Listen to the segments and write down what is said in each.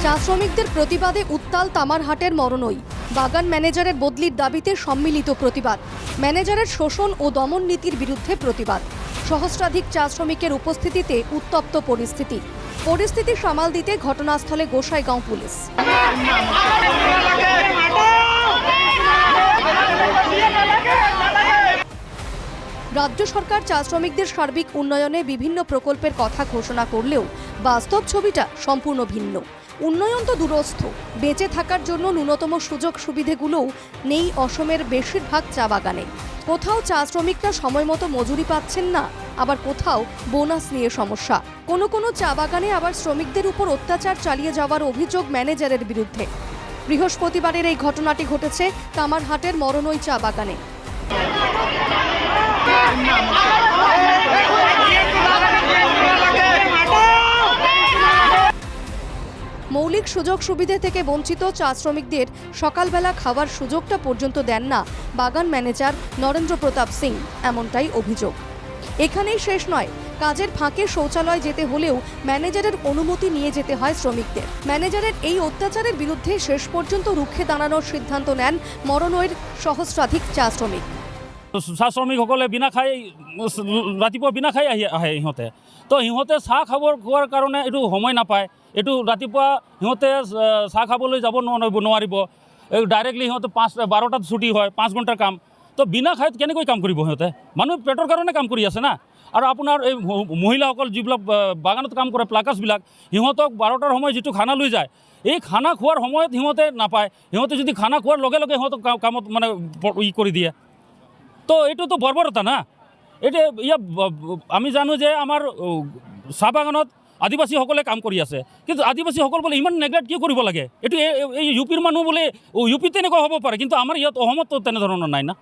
চা শ্রমিকদের প্রতিবাদে উত্তাল তামারহাটের মরনই। বাগান ম্যানেজারের বদলির দাবিতে সম্মিলিত প্রতিবাদ। ম্যানেজারের শোষণ ও দমন নীতির বিরুদ্ধে প্রতিবাদ। সহস্রাধিক চা শ্রমিকের উপস্থিতিতে উত্তপ্ত পরিস্থিতি সামাল দিতে ঘটনাস্থলে গোসাইগাঁও পুলিশ। রাজ্য সরকার চা শ্রমিকদের সার্বিক উন্নয়নে বিভিন্ন প্রকল্পের কথা ঘোষণা করলেও বাস্তব ছবিটা সম্পূর্ণ ভিন্ন। উন্নয়ন তো দূরস্থ, বেঁচে থাকার জন্য ন্যূনতম সুযোগ সুবিধেগুলোও নেই অসমের বেশিরভাগ চা বাগানে। কোথাও চা শ্রমিকরা সময় মতো মজুরি পাচ্ছেন না, আবার কোথাও বোনাস নিয়ে সমস্যা। কোনো চা বাগানে আবার শ্রমিকদের উপর অত্যাচার চালিয়ে যাওয়ার অভিযোগ ম্যানেজারের বিরুদ্ধে। বৃহস্পতিবারের এই ঘটনাটি ঘটেছে তামারহাটের মরনই চা বাগানে। মৌলিক সুযোগ সুবিধে থেকে বঞ্চিত চা শ্রমিকদের সকালবেলা খাওয়ার সুযোগটা পর্যন্ত দেন না বাগান ম্যানেজার নরেন্দ্র প্রতাপ সিং, এমনটাই অভিযোগ। এখানেই শেষ নয়, কাজের ফাঁকে শৌচালয় যেতে হলেও ম্যানেজারের অনুমতি নিয়ে যেতে হয় শ্রমিকদের। ম্যানেজারের এই অত্যাচারের বিরুদ্ধে শেষ পর্যন্ত রুখে দাঁড়ানোর সিদ্ধান্ত নেন মরনৈর সহস্রাধিক চা শ্রমিক। চাহ শ্ৰমিকসকলে বিনা খাই ৰাতিপুৱা বিনা খাই আহে সিহঁতে। তো সিহঁতে চাহ খোৱাৰ কাৰণে এইটো সময় নাপায়। এইটো ৰাতিপুৱা সিহঁতে চাহ খাবলৈ যাব নোৱাৰিব। ডাইৰেক্টলি সিহঁতে 12টাত ছুটি হয়, 5 ঘণ্টাৰ কাম। তো বিনা খাই কেনেকৈ কাম কৰিব সিহঁতে? মানুহ পেটৰ কাৰণে কাম কৰি আছে না। আৰু আপোনাৰ এই মহিলাসকল যিবিলাক বাগানত কাম কৰে, প্লাকাৰ্ছবিলাক, সিহঁতক 12টাৰ সময় যিটো খানা লৈ যায়, এই খানা খোৱাৰ সময়ত সিহঁতে নাপায়। সিহঁতে যদি খানা খোৱাৰ লগে লগে সিহঁতক কামত মানে কৰি দিয়ে। তো এইটো তো বৰ্বৰতা না। এতিয়া আমি জানো যে আমাৰ চাহ বাগানত আদিবাসীসকলে কাম কৰি আছে, কিন্তু আদিবাসীসকল বোলে ইমান নেগলেক্ট কিয় কৰিব লাগে? এইটো এই ইউপিৰ মানুহ বোলে ইউপিত তেনেকুৱা হ'ব পাৰে, কিন্তু আমাৰ ইয়াত অসমত তেনেধৰণৰ নাই না।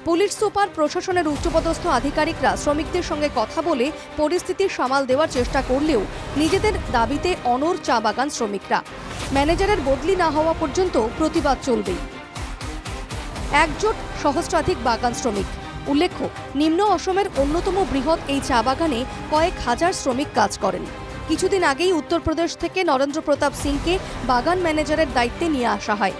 পুলিশ সুপার, প্রশাসনের উচ্চপদস্থ আধিকারিকরা শ্রমিকদের সঙ্গে কথা বলে পরিস্থিতি সামাল দেওয়ার চেষ্টা করলেও নিজেদের দাবিতে অনড় চা বাগান শ্রমিকরা। ম্যানেজারের বদলি না হওয়া পর্যন্ত প্রতিবাদ চলবেই। একজোট সহস্রাধিক বাগান শ্রমিক। উল্লেখ্য, নিম্ন অসমের অন্যতম বৃহৎ এই চা বাগানে কয়েক হাজার শ্রমিক কাজ করেন। কিছুদিন আগেই উত্তরপ্রদেশ থেকে নরেন্দ্র প্রতাপ সিংকে বাগান ম্যানেজারের দায়িত্বে নিয়ে আসা হয়।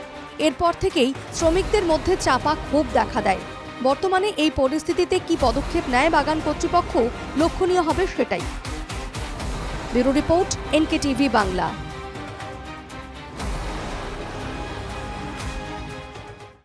এরপর থেকেই শ্রমিকদের মধ্যে চাপা ক্ষোভ দেখা দেয়। বর্তমানে এই পরিস্থিতিতে কি পদক্ষেপ নেয় বাগান কর্তৃপক্ষ, লক্ষণীয় হবে সেটাই। Bureau report, NKTV Bangla.